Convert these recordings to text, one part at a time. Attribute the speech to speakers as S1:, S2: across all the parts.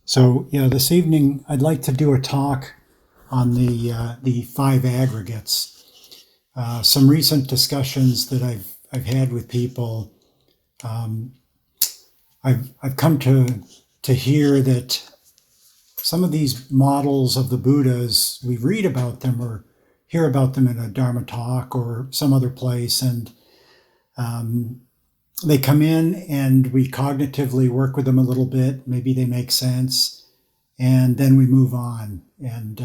S1: So, this evening I'd like to do a talk on the five aggregates. Some recent discussions that I've had with people. Um, I've come to hear that some of these models of the Buddhas, we read about them or hear about them in a Dharma talk or some other place, and they come in and we cognitively work with them a little bit. Maybe they make sense, and then we move on. And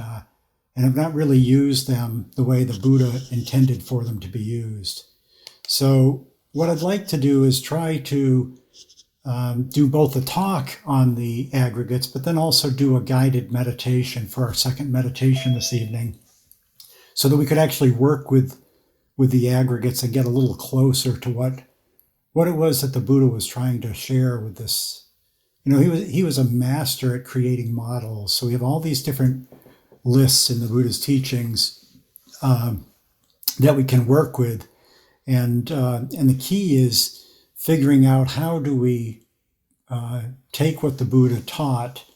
S1: have not really used them the way the Buddha intended for them to be used. So what I'd like to do is try to do both a talk on the aggregates, but then also do a guided meditation for our second meditation this evening, so that we could actually work with the aggregates and get a little closer to what it was that the Buddha was trying to share with this. He was a master at creating models. So we have all these different lists in the Buddha's teachings that we can work with, and the key is figuring out how do we take what the Buddha taught,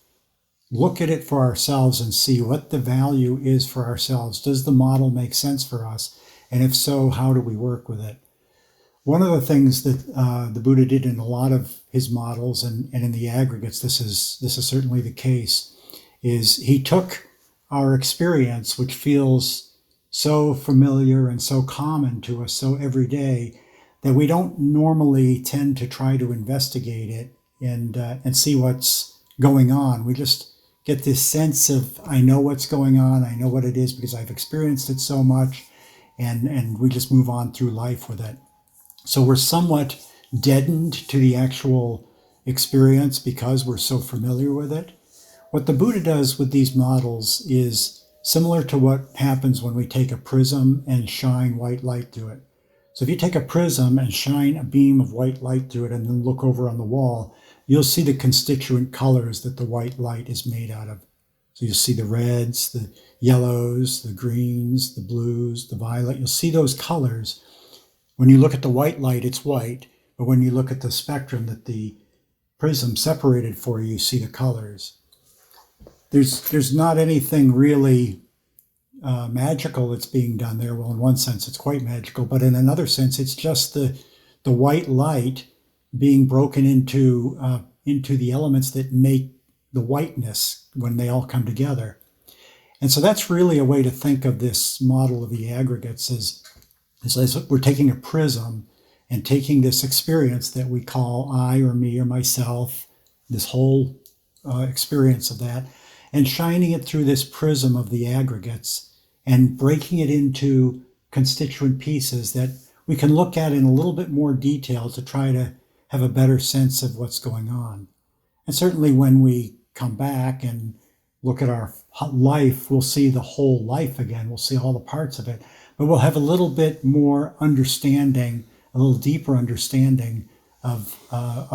S1: look at it for ourselves, and see what the value is for ourselves. Does the model make sense for us? And if so, how do we work with it? One of the things that the Buddha did in a lot of his models, and in the aggregates, this is certainly the case, is he took our experience, which feels so familiar and so common to us, so everyday, that we don't normally tend to try to investigate it and see what's going on. We just get this sense of, I know what's going on, I know what it is because I've experienced it so much, and we just move on through life with it. So we're somewhat deadened to the actual experience because we're so familiar with it. What the Buddha does with these models is similar to what happens when we take a prism and shine white light through it. So if you take a prism and shine a beam of white light through it and then look over on the wall, you'll see the constituent colors that the white light is made out of. So you'll see the reds, the yellows, the greens, the blues, the violet. You'll see those colors. When you look at the white light, it's white, but when you look at the spectrum that the prism separated for you, you see the colors. There's not anything really magical that's being done there. Well, in one sense, it's quite magical, but in another sense, it's just the white light being broken into the elements that make the whiteness when they all come together. And so that's really a way to think of this model of the aggregates as we're taking a prism and taking this experience that we call I or me or myself, this whole experience of that, and shining it through this prism of the aggregates and breaking it into constituent pieces that we can look at in a little bit more detail to try to have a better sense of what's going on. And certainly when we come back and look at our life, we'll see the whole life again. We'll see all the parts of it, but we'll have a little bit more understanding, a little deeper understanding of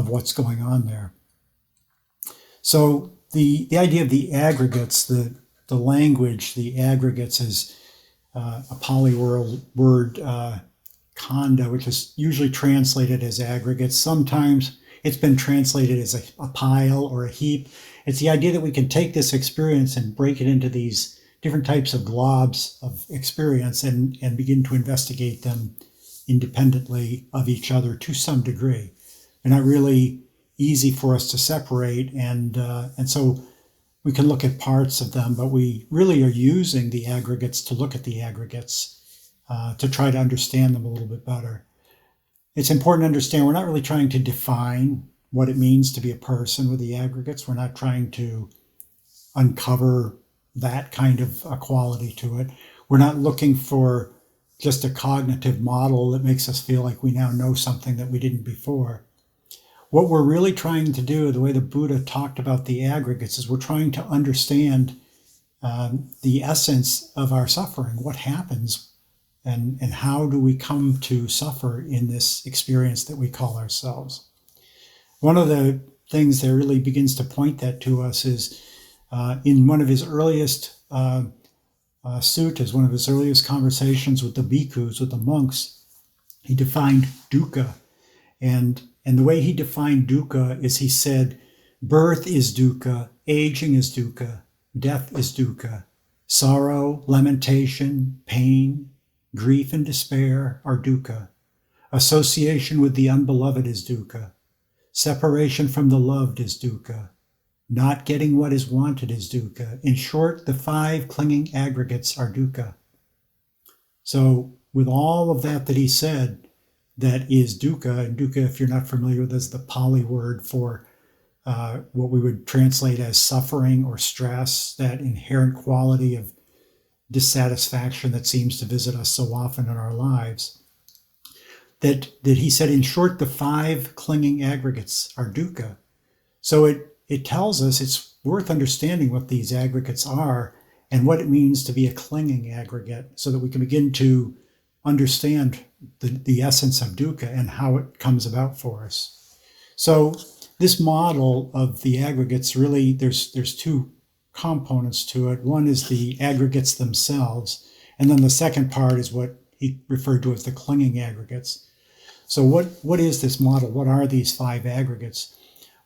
S1: what's going on there. So the idea of the aggregates, the language, the aggregates is a Pali word, khanda, which is usually translated as aggregates. Sometimes it's been translated as a pile or a heap. It's the idea that we can take this experience and break it into these different types of globs of experience and begin to investigate them independently of each other to some degree. They're not really easy for us to separate, and so we can look at parts of them, but we really are using the aggregates to look at the aggregates to try to understand them a little bit better. It's important to understand we're not really trying to define what it means to be a person with the aggregates. We're not trying to uncover that kind of a quality to it. We're not looking for just a cognitive model that makes us feel like we now know something that we didn't before. What we're really trying to do, the way the Buddha talked about the aggregates, is we're trying to understand the essence of our suffering, what happens, and how do we come to suffer in this experience that we call ourselves. One of the things that really begins to point that to us is in one of his earliest suttas, one of his earliest conversations with the bhikkhus, with the monks, he defined dukkha. And the way he defined dukkha is he said, Birth is dukkha, aging is dukkha, death is dukkha, sorrow, lamentation, pain, grief, and despair are dukkha. Association with the unbeloved is dukkha. Separation from the loved is dukkha. Not getting what is wanted is dukkha. In short, the 5 clinging aggregates are dukkha. So with all of that he said, that is dukkha, and dukkha, if you're not familiar with, is the Pali word for what we would translate as suffering or stress, that inherent quality of dissatisfaction that seems to visit us so often in our lives. That he said, in short, the 5 clinging aggregates are dukkha. So it tells us it's worth understanding what these aggregates are and what it means to be a clinging aggregate, so that we can begin to understand the essence of dukkha and how it comes about for us. So this model of the aggregates, really, there's 2 components to it. One is the aggregates themselves, and then the second part is what he referred to as the clinging aggregates. So what is this model? What are these 5 aggregates?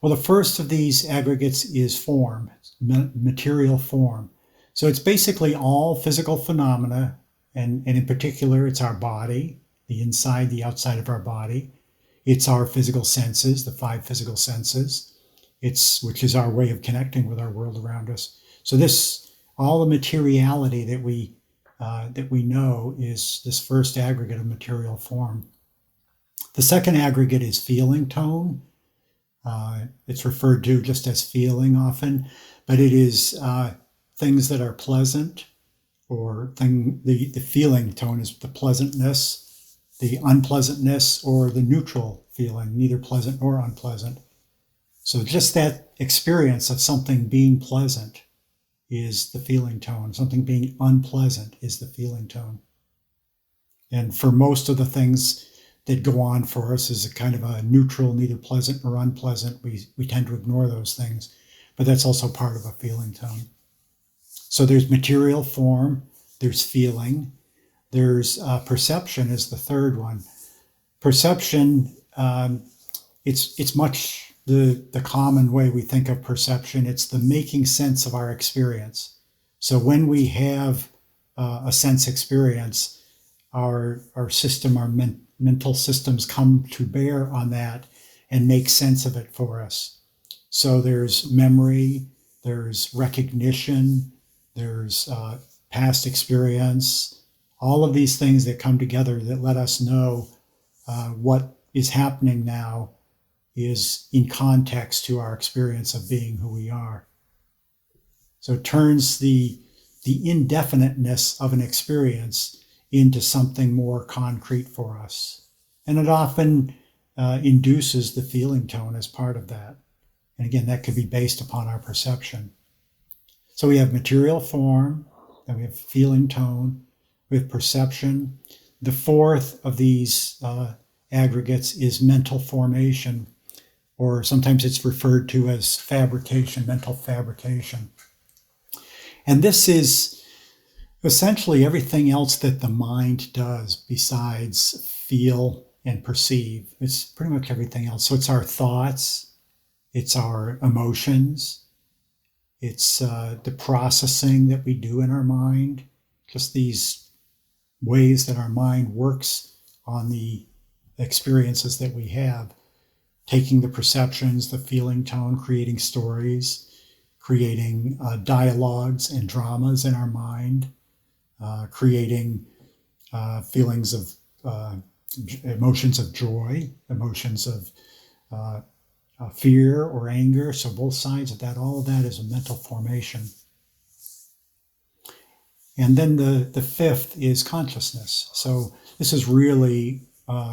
S1: Well, the first of these aggregates is form, material form. So it's basically all physical phenomena, and in particular, it's our body, the inside, the outside of our body. It's our physical senses, the 5 physical senses, which is our way of connecting with our world around us. So all the materiality that we know is this first aggregate of material form. The second aggregate is feeling tone. It's referred to just as feeling often, but it is things that are pleasant, or the feeling tone is the pleasantness, the unpleasantness, or the neutral feeling, neither pleasant nor unpleasant. So just that experience of something being pleasant is the feeling tone. Something being unpleasant is the feeling tone. And for most of the things that go on for us is a kind of a neutral, neither pleasant nor unpleasant. We tend to ignore those things, but that's also part of a feeling tone. So there's material form, there's feeling, there's perception is the third one. Perception, it's much the common way we think of perception. It's the making sense of our experience. So when we have a sense experience, our system, our mental systems come to bear on that and make sense of it for us. So there's memory, there's recognition, there's past experience, all of these things that come together that let us know what is happening now is in context to our experience of being who we are. So it turns the indefiniteness of an experience into something more concrete for us. And it often induces the feeling tone as part of that. And again, that could be based upon our perception. So we have material form, then we have feeling tone, we have perception. The fourth of these aggregates is mental formation, or sometimes it's referred to as fabrication, mental fabrication. And this is essentially everything else that the mind does besides feel and perceive. It's pretty much everything else. So it's our thoughts, it's our emotions, it's the processing that we do in our mind, just these ways that our mind works on the experiences that we have, taking the perceptions, the feeling tone, creating stories, creating dialogues and dramas in our mind, creating feelings of emotions of joy, emotions of fear or anger. So both sides of that, all of that is a mental formation. And then the fifth is consciousness. So this is really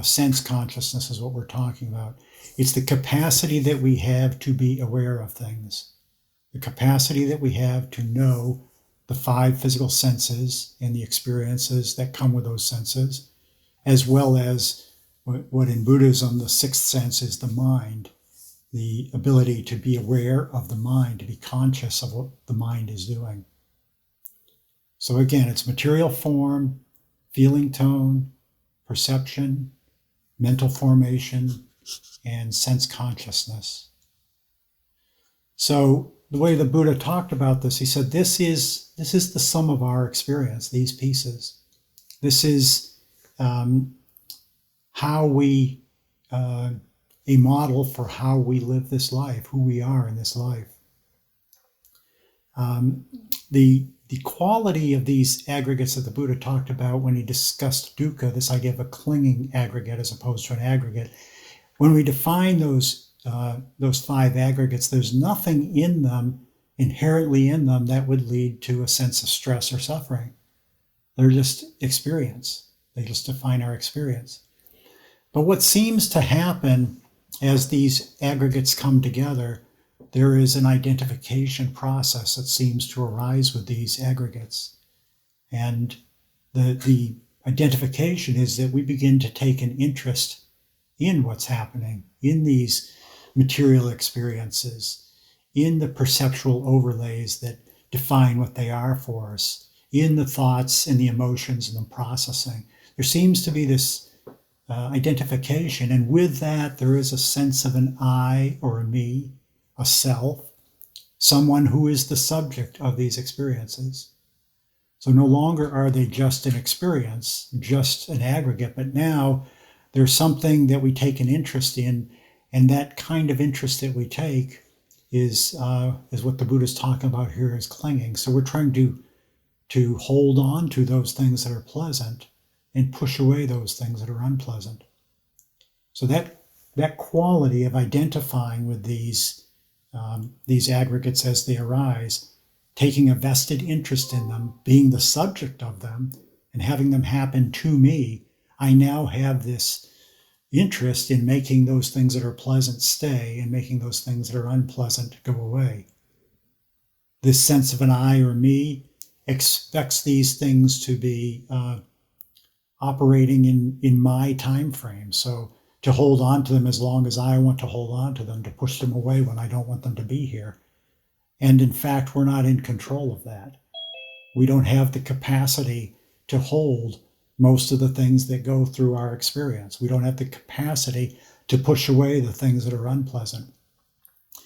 S1: sense consciousness is what we're talking about. It's the capacity that we have to be aware of things, the capacity that we have to know the 5 physical senses and the experiences that come with those senses, as well as what in Buddhism, the 6th sense is the mind, the ability to be aware of the mind, to be conscious of what the mind is doing. So again, it's material form, feeling tone, perception, mental formation, and sense consciousness. So the way the Buddha talked about this, he said, this is the sum of our experience, these pieces. This is how we, a model for how we live this life, who we are in this life. The quality of these aggregates that the Buddha talked about when he discussed dukkha, this idea of a clinging aggregate as opposed to an aggregate, when we define those five aggregates, there's nothing in them, inherently in them, that would lead to a sense of stress or suffering. They're just experience. They just define our experience. But what seems to happen as these aggregates come together, there is an identification process that seems to arise with these aggregates. And the identification is that we begin to take an interest in what's happening, in these material experiences, in the perceptual overlays that define what they are for us, in the thoughts and the emotions and the processing. There seems to be this identification, and with that there is a sense of an I or a me, a self, someone who is the subject of these experiences. So no longer are they just an experience, just an aggregate, but now there's something that we take an interest in, and that kind of interest that we take is what the Buddha is talking about here as clinging. So we're trying to hold on to those things that are pleasant and push away those things that are unpleasant. So that quality of identifying with these aggregates as they arise, taking a vested interest in them, being the subject of them, and having them happen to me, I now have this interest in making those things that are pleasant stay and making those things that are unpleasant go away. This sense of an I or me expects these things to be operating in my time frame. So to hold on to them as long as I want to hold on to them, to push them away when I don't want them to be here. And in fact, we're not in control of that. We don't have the capacity to hold most of the things that go through our experience. We don't have the capacity to push away the things that are unpleasant.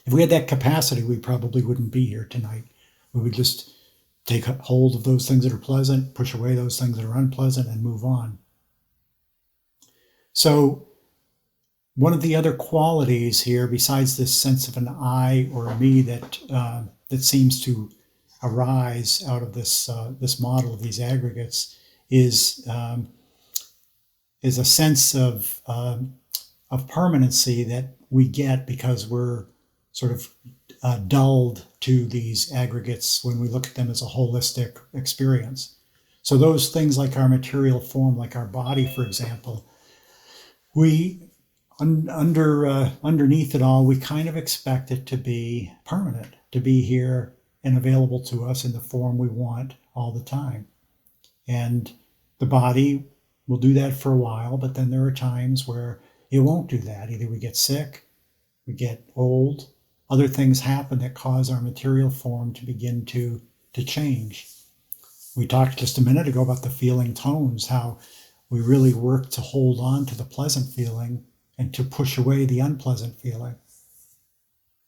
S1: If we had that capacity, we probably wouldn't be here tonight. We would just take hold of those things that are pleasant, push away those things that are unpleasant, and move on. So one of the other qualities here, besides this sense of an I or a me that seems to arise out of this model of these aggregates, is a sense of permanency that we get because we're sort of dulled to these aggregates when we look at them as a holistic experience. So those things like our material form, like our body, for example, we underneath it all, we kind of expect it to be permanent, to be here and available to us in the form we want all the time. And the body will do that for a while, but then there are times where it won't do that. Either we get sick, we get old, other things happen that cause our material form to begin to change. We talked just a minute ago about the feeling tones, how we really work to hold on to the pleasant feeling and to push away the unpleasant feeling.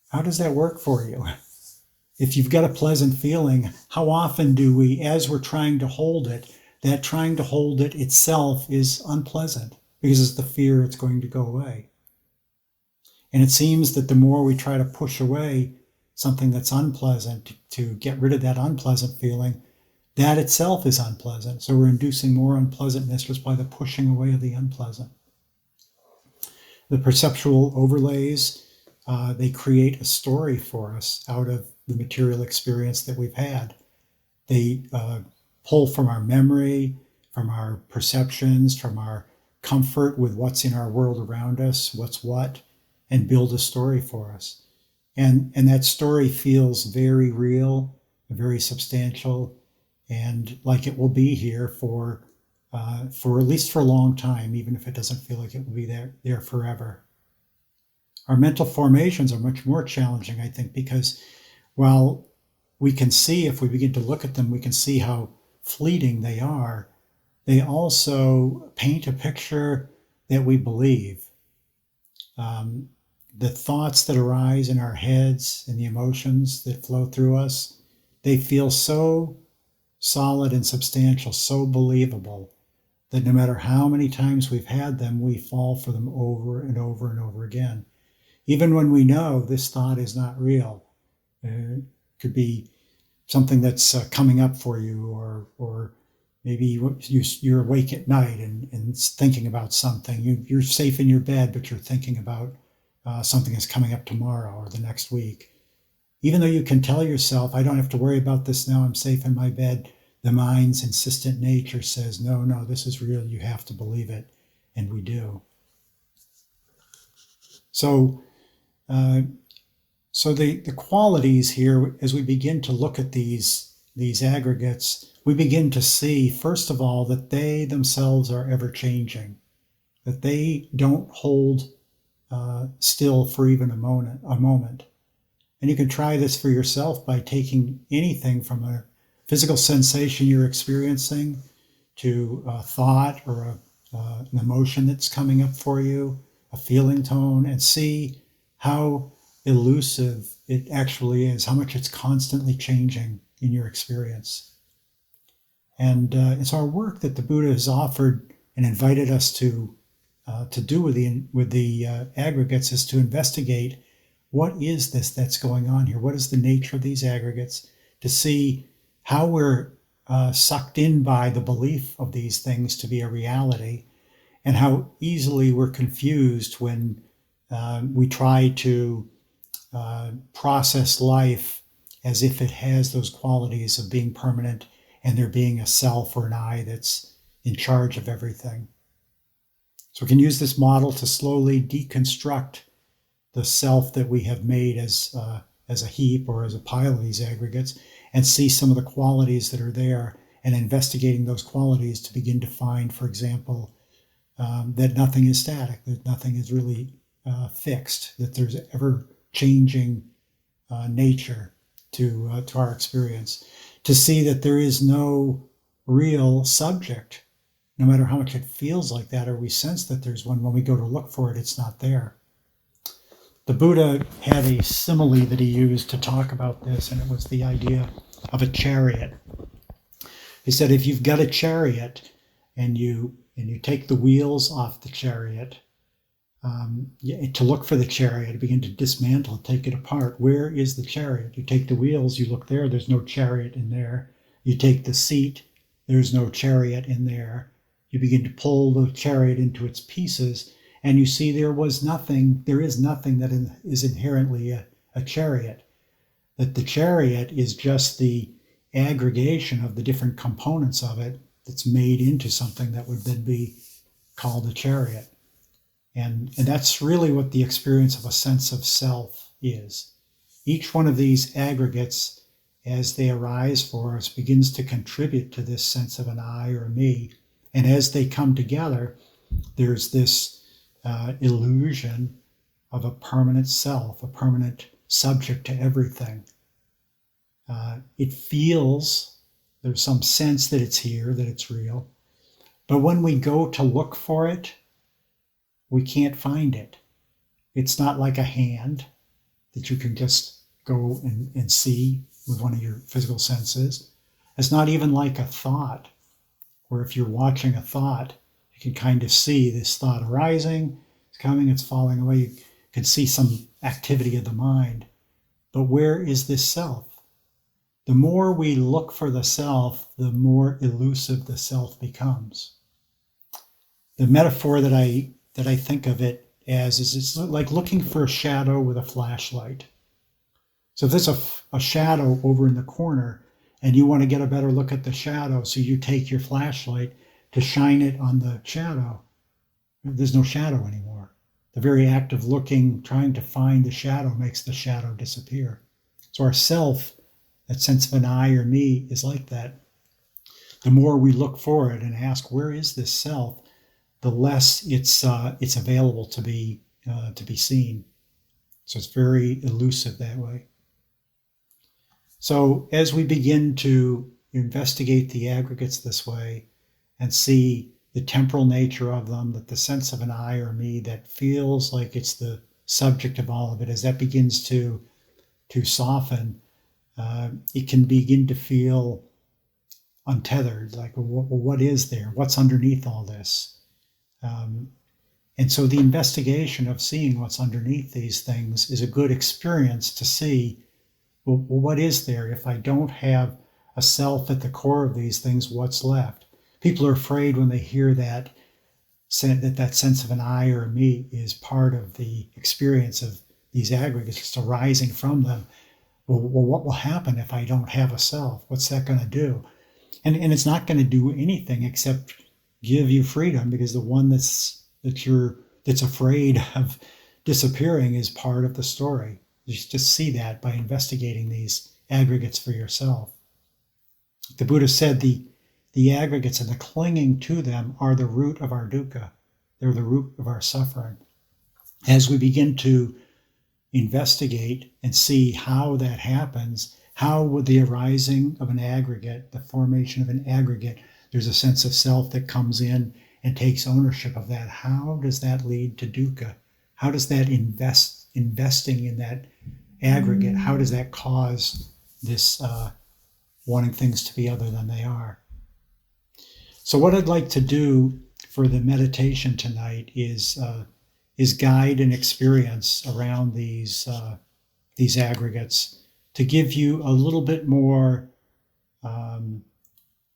S1: How does that work for you? If you've got a pleasant feeling, how often do we, as we're trying to hold it, that trying to hold it itself is unpleasant because it's the fear it's going to go away. And it seems that the more we try to push away something that's unpleasant to get rid of that unpleasant feeling, that itself is unpleasant. So we're inducing more unpleasantness just by the pushing away of the unpleasant. The perceptual overlays, they create a story for us out of the material experience that we've had. They pull from our memory, from our perceptions, from our comfort with what's in our world around us, what's what, and build a story for us. And that story feels very real, very substantial, and like it will be here for at least for a long time, even if it doesn't feel like it will be there forever. Our mental formations are much more challenging, I think, because while we can see, if we begin to look at them, we can see how fleeting they are, they also paint a picture that we believe. the thoughts that arise in our heads and the emotions that flow through us, they feel so solid and substantial, so believable, that no matter how many times we've had them, we fall for them over and over and over again. Even when we know this thought is not real. It could be something that's coming up for you, or maybe you're awake at night and thinking about something. You're safe in your bed, but you're thinking about something that's coming up tomorrow or the next week. Even though you can tell yourself, I don't have to worry about this now, I'm safe in my bed, the mind's insistent nature says, no, this is real, you have to believe it, and we do. So the qualities here, as we begin to look at these aggregates, we begin to see, first of all, that they themselves are ever changing, that they don't hold still for even a moment. And you can try this for yourself by taking anything from a physical sensation you're experiencing to a thought or an emotion that's coming up for you, a feeling tone, and see how elusive it actually is, how much it's constantly changing in your experience. And it's our work that the Buddha has offered and invited us to do with the aggregates is to investigate what is this that's going on here? What is the nature of these aggregates? To see how we're sucked in by the belief of these things to be a reality, and how easily we're confused when we try to process life as if it has those qualities of being permanent and there being a self or an I that's in charge of everything. So we can use this model to slowly deconstruct the self that we have made as a heap or as a pile of these aggregates, and see some of the qualities that are there, and investigating those qualities to begin to find, for example, that nothing is static, that nothing is really fixed, that there's ever changing nature to our experience, to see that there is no real subject, no matter how much it feels like that, or we sense that there's one. When we go to look for it, it's not there. The Buddha had a simile that he used to talk about this, and it was the idea of a chariot. He said, if you've got a chariot and you take the wheels off the chariot, to look for the chariot, to begin to dismantle, take it apart. Where is the chariot? You take the wheels, you look there, there's no chariot in there. You take the seat, there's no chariot in there. You begin to pull the chariot into its pieces, and you see there is nothing that is inherently a chariot. That the chariot is just the aggregation of the different components of it that's made into something that would then be called a chariot. And that's really what the experience of a sense of self is. Each one of these aggregates, as they arise for us, begins to contribute to this sense of an I or a me. And as they come together, there's this illusion of a permanent self, a permanent subject to everything. It feels, there's some sense that it's here, that it's real. But when we go to look for it, we can't find it. It's not like a hand that you can just go and see with one of your physical senses. It's not even like a thought, where if you're watching a thought, you can kind of see this thought arising, it's coming, it's falling away. You can see some activity of the mind. But where is this self? The more we look for the self, the more elusive the self becomes. The metaphor that I think of it as is it's like looking for a shadow with a flashlight. So if there's a shadow over in the corner and you want to get a better look at the shadow, so you take your flashlight to shine it on the shadow, there's no shadow anymore. The very act of looking, trying to find the shadow, makes the shadow disappear. So our self, that sense of an I or me, is like that. The more we look for it and ask, where is this self, the less it's available to be seen. So it's very elusive that way. So as we begin to investigate the aggregates this way and see the temporal nature of them, that the sense of an I or me that feels like it's the subject of all of it, as that begins to soften, it can begin to feel untethered, like, well, what is there? What's underneath all this? And so the investigation of seeing what's underneath these things is a good experience to see, well, what is there? If I don't have a self at the core of these things, what's left? People are afraid when they hear that sense of an I or a me is part of the experience of these aggregates, just arising from them. Well, what will happen if I don't have a self? What's that going to do? And it's not going to do anything except give you freedom, because the one that's afraid of disappearing is part of the story. You just see that by investigating these aggregates for yourself. The Buddha said the aggregates and the clinging to them are the root of our dukkha. They're the root of our suffering. As we begin to investigate and see how that happens, how would the arising of an aggregate, the formation of an aggregate, there's a sense of self that comes in and takes ownership of that. How does that lead to dukkha? How does that investing in that aggregate, how does that cause this wanting things to be other than they are? So what I'd like to do for the meditation tonight is guide an experience around these aggregates to give you a little bit more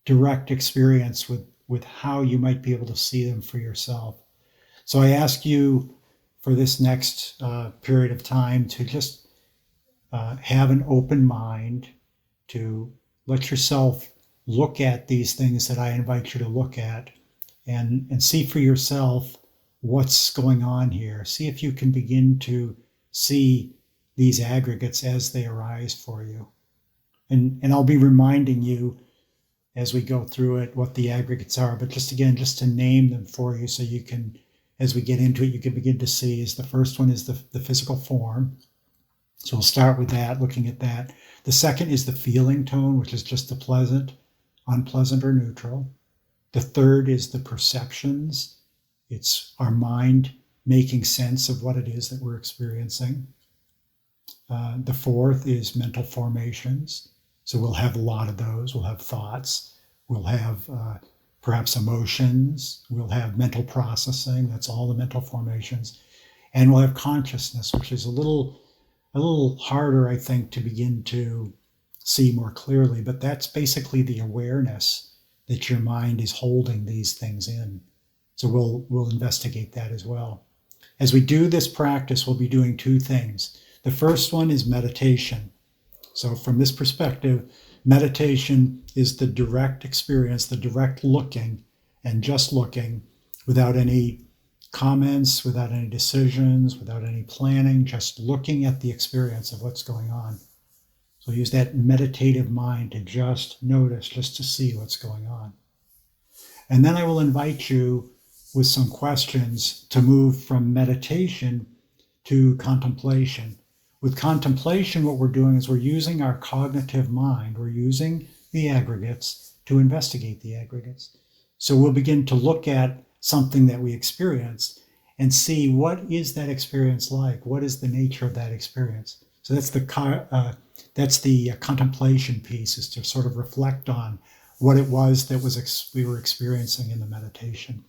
S1: direct experience with how you might be able to see them for yourself. So I ask you for this next period of time to just have an open mind, to let yourself look at these things that I invite you to look at, and see for yourself what's going on here. See if you can begin to see these aggregates as they arise for you. And I'll be reminding you as we go through it what the aggregates are, but just to name them for you so you can, as we get into it, you can begin to see. Is the first one is the physical form. So we'll start with that, looking at that. The second is the feeling tone, which is just the pleasant, unpleasant, or neutral. The third is the perceptions. It's our mind making sense of what it is that we're experiencing. The fourth is mental formations. So we'll have a lot of those. We'll have thoughts. We'll have perhaps emotions. We'll have mental processing. That's all the mental formations. And we'll have consciousness, which is a little harder, I think, to begin to see more clearly. But that's basically the awareness that your mind is holding these things in. So we'll investigate that as well. As we do this practice, we'll be doing two things. The first one is meditation. So from this perspective, meditation is the direct experience, the direct looking, and just looking without any comments, without any decisions, without any planning, just looking at the experience of what's going on. So use that meditative mind to just notice, just to see what's going on. And then I will invite you with some questions to move from meditation to contemplation. With contemplation, what we're doing is we're using our cognitive mind. We're using the aggregates to investigate the aggregates. So we'll begin to look at something that we experienced and see, what is that experience like? What is the nature of that experience? So that's the contemplation piece, is to sort of reflect on what it was that we were experiencing in the meditation.